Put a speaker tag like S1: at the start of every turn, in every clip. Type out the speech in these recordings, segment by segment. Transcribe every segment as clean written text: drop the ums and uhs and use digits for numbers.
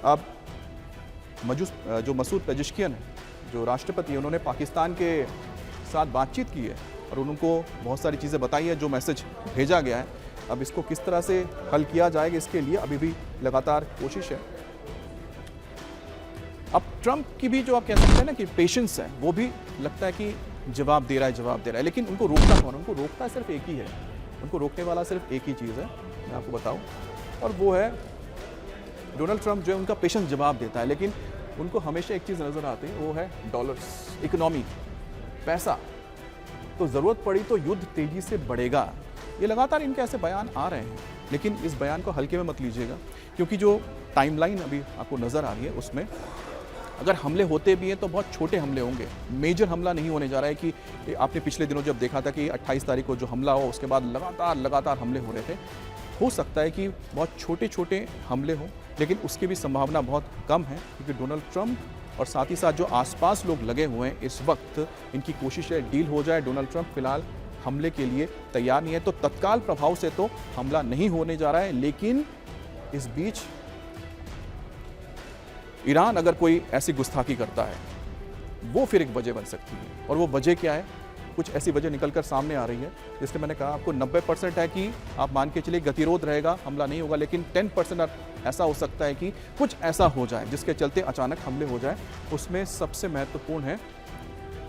S1: अब जो मसूद पेजिशकियन है, जो राष्ट्रपति, उन्होंने पाकिस्तान के साथ बातचीत की है और उनको बहुत सारी चीज़ें बताई है, जो मैसेज भेजा गया है। अब इसको किस तरह से हल किया जाएगा, इसके लिए अभी भी लगातार कोशिश है। अब ट्रंप की भी जो आप कह सकते हैं ना कि पेशेंस है, वो भी लगता है कि जवाब दे रहा है, लेकिन उनको रोकता कौन? उनको रोकता सिर्फ एक ही है, उनको रोकने वाला सिर्फ एक ही चीज़ है, मैं आपको बताऊं, और वो है डोनाल्ड ट्रंप। जो है उनका पेशेंस जवाब देता है, लेकिन उनको हमेशा एक चीज़ नज़र आती है, वो है डॉलर्स, इकोनॉमी, पैसा। तो ज़रूरत पड़ी तो युद्ध तेज़ी से बढ़ेगा। ये लगातार इनके ऐसे बयान आ रहे हैं, लेकिन इस बयान को हल्के में मत लीजिएगा, क्योंकि जो टाइमलाइन अभी आपको नज़र आ रही है उसमें अगर हमले होते भी हैं तो बहुत छोटे हमले होंगे, मेजर हमला नहीं होने जा रहा है। कि आपने पिछले दिनों जब देखा था कि 28 तारीख को जो हमला हुआ, उसके बाद लगातार हमले हो रहे थे। हो सकता है कि बहुत छोटे छोटे हमले हों, लेकिन उसकी भी संभावना बहुत कम है, क्योंकि डोनाल्ड ट्रंप और साथ ही साथ जो आसपास लोग लगे हुए हैं इस वक्त, इनकी कोशिश है डील हो जाए। डोनाल्ड ट्रंप फिलहाल हमले के लिए तैयार नहीं है, तो तत्काल प्रभाव से तो हमला नहीं होने जा रहा है। लेकिन इस बीच ईरान अगर कोई ऐसी गुस्ताखी करता है, वो फिर एक वजह बन सकती है। और वो वजह क्या है? कुछ ऐसी वजह निकलकर सामने आ रही है, जिससे मैंने कहा आपको 90% है कि आप मान के चलिए गतिरोध रहेगा, हमला नहीं होगा, लेकिन 10% ऐसा हो सकता है कि कुछ ऐसा हो जाए जिसके चलते अचानक हमले हो जाए। उसमें सबसे महत्वपूर्ण है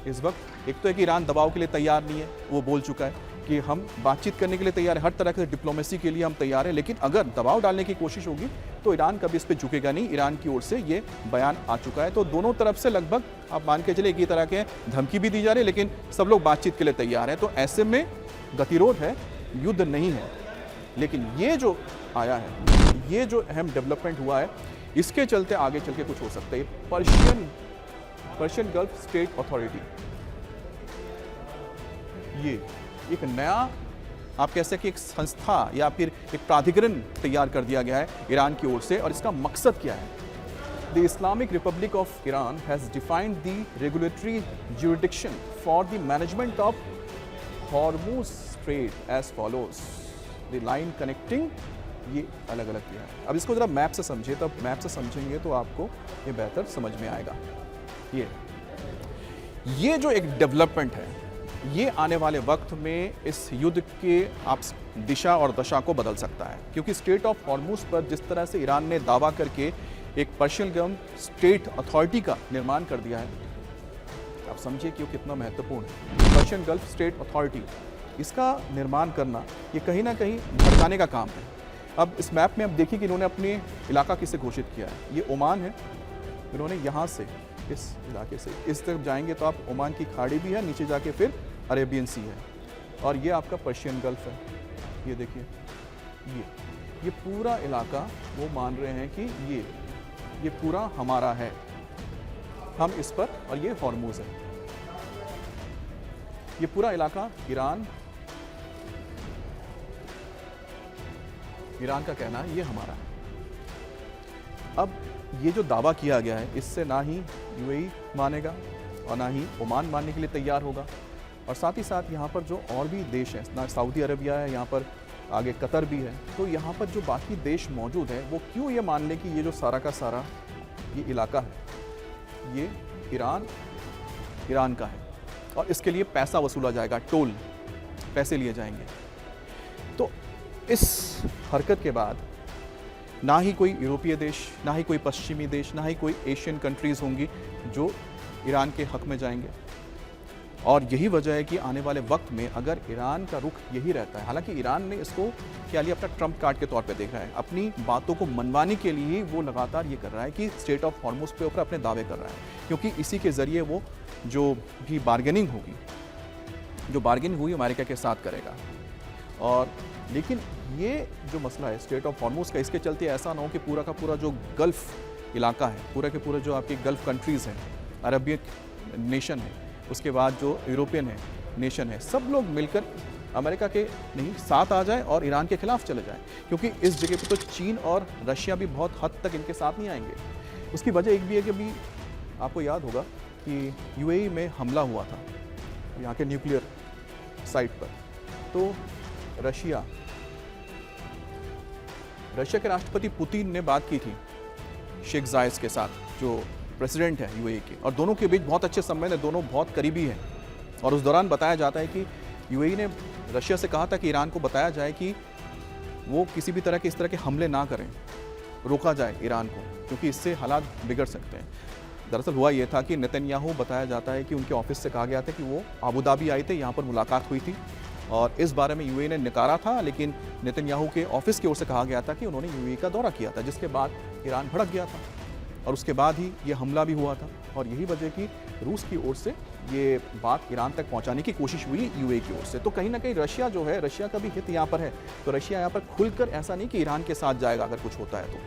S1: इस वक्त, एक तो है कि ईरान दबाव के लिए तैयार नहीं है, वो बोल चुका है कि हम बातचीत करने के लिए तैयार है, हर तरह के डिप्लोमेसी के लिए हम तैयार हैं, लेकिन अगर दबाव डालने की कोशिश होगी तो ईरान कभी इस पर झुकेगा नहीं। ईरान की ओर से ये बयान आ चुका है। तो दोनों तरफ से लगभग आप मान के चले एक ही तरह के धमकी भी दी जा रही है, लेकिन सब लोग बातचीत के लिए तैयार हैं। तो ऐसे में गतिरोध है, युद्ध नहीं है। लेकिन ये जो आया है, ये जो अहम डेवलपमेंट हुआ है, इसके चलते आगे चल के कुछ हो सकता है। पर्शियन गल्फ स्टेट अथॉरिटी, ये एक नया आप कह सकते हैं एक संस्था या फिर एक प्राधिकरण तैयार कर दिया गया है ईरान की ओर से। और इसका मकसद क्या है? The Islamic Republic of Iran has defined the regulatory jurisdiction for the management of Hormuz strait as follows. The line connecting, ये अलग अलग किया है। अब इसको जरा मैप से समझिए, तब मैप से समझेंगे तो आपको ये बेहतर समझ में आएगा। ये जो एक डेवलपमेंट है, ये आने वाले वक्त में इस युद्ध के आप दिशा और दशा को बदल सकता है, क्योंकि स्टेट ऑफ हॉर्मुज पर जिस तरह से ईरान ने दावा करके एक पर्शियन गल्फ स्टेट अथॉरिटी का निर्माण कर दिया है, आप समझिए कि वो कितना महत्वपूर्ण है। पर्शियन गल्फ स्टेट अथॉरिटी, इसका निर्माण करना ये कहीं ना कहीं भड़काने का काम है। अब इस मैप में आप देखिए कि इन्होंने अपने इलाका किसे घोषित किया है। ये ओमान है, इन्होंने यहाँ से इस इलाके से इस तरफ जाएंगे तो आप ओमान की खाड़ी भी है, नीचे जाके फिर अरेबियन सी है, और ये आपका पर्शियन गल्फ है। ये देखिए, ये पूरा इलाका वो मान रहे हैं कि ये पूरा हमारा है, हम इस पर, और ये हॉर्मुज है। ये पूरा इलाका ईरान का कहना है ये हमारा है। अब ये जो दावा किया गया है, इससे ना ही यूएई मानेगा और ना ही ओमान मानने के लिए तैयार होगा। और साथ ही साथ यहाँ पर जो और भी देश हैं, ना सऊदी अरबिया है, यहाँ पर आगे कतर भी है, तो यहाँ पर जो बाकी देश मौजूद हैं, वो क्यों ये मान लें कि ये जो सारा का सारा ये इलाका है, ये ईरान का है, और इसके लिए पैसा वसूला जाएगा, टोल पैसे लिए जाएंगे। तो इस हरकत के बाद ना ही कोई यूरोपीय देश, ना ही कोई पश्चिमी देश, ना ही कोई एशियन कंट्रीज़ होंगी जो ईरान के हक में जाएंगे। और यही वजह है कि आने वाले वक्त में अगर ईरान का रुख यही रहता है, हालांकि ईरान ने इसको क्या लिया, अपना ट्रम्प कार्ड के तौर पे देख रहा है, अपनी बातों को मनवाने के लिए वो लगातार ये कर रहा है कि स्टेट ऑफ हॉर्मुज पे ऊपर अपने दावे कर रहा है, क्योंकि इसी के ज़रिए वो जो भी बार्गेनिंग होगी, जो बार्गेनिंग हुई अमेरिका के साथ करेगा। और लेकिन ये जो मसला है स्टेट ऑफ हॉर्मुज का, इसके चलते ऐसा ना हो कि पूरा का पूरा जो गल्फ़ इलाका है, पूरा के पूरे जो आपके गल्फ़ कंट्रीज़ हैं, अरबियन नेशन है, उसके बाद जो यूरोपियन है नेशन है, सब लोग मिलकर अमेरिका के नहीं साथ आ जाए और ईरान के खिलाफ चले जाएं, क्योंकि इस जगह पे तो चीन और रशिया भी बहुत हद तक इनके साथ नहीं आएंगे। उसकी वजह एक भी है कि अभी आपको याद होगा कि यूएई में हमला हुआ था यहाँ के न्यूक्लियर साइट पर, तो रशिया के राष्ट्रपति पुतिन ने बात की थी शेख जायद के साथ, जो प्रेसिडेंट है यूएई के, और दोनों के बीच बहुत अच्छे संबंध हैं, दोनों बहुत करीबी हैं। और उस दौरान बताया जाता है कि यूएई ने रशिया से कहा था कि ईरान को बताया जाए कि वो किसी भी तरह के इस तरह के हमले ना करें, रोका जाए ईरान को, क्योंकि इससे हालात बिगड़ सकते हैं। दरअसल हुआ ये था कि नेतन्याहू, बताया जाता है कि उनके ऑफिस से कहा गया था कि वो अबू धाबी आए थे, यहाँ पर मुलाकात हुई थी और इस बारे में यूएई ने नकारा था, लेकिन नेतन्याहू के ऑफिस की ओर से कहा गया था कि उन्होंने यूएई का दौरा किया था, जिसके बाद ईरान भड़क गया था और उसके बाद ही ये हमला भी हुआ था। और यही वजह कि रूस की ओर से ये बात ईरान तक पहुंचाने की कोशिश हुई यूएई की ओर से। तो कहीं ना कहीं रशिया जो है, रशिया का भी हित यहाँ पर है, तो रशिया यहाँ पर खुलकर ऐसा नहीं कि ईरान के साथ जाएगा अगर कुछ होता है तो।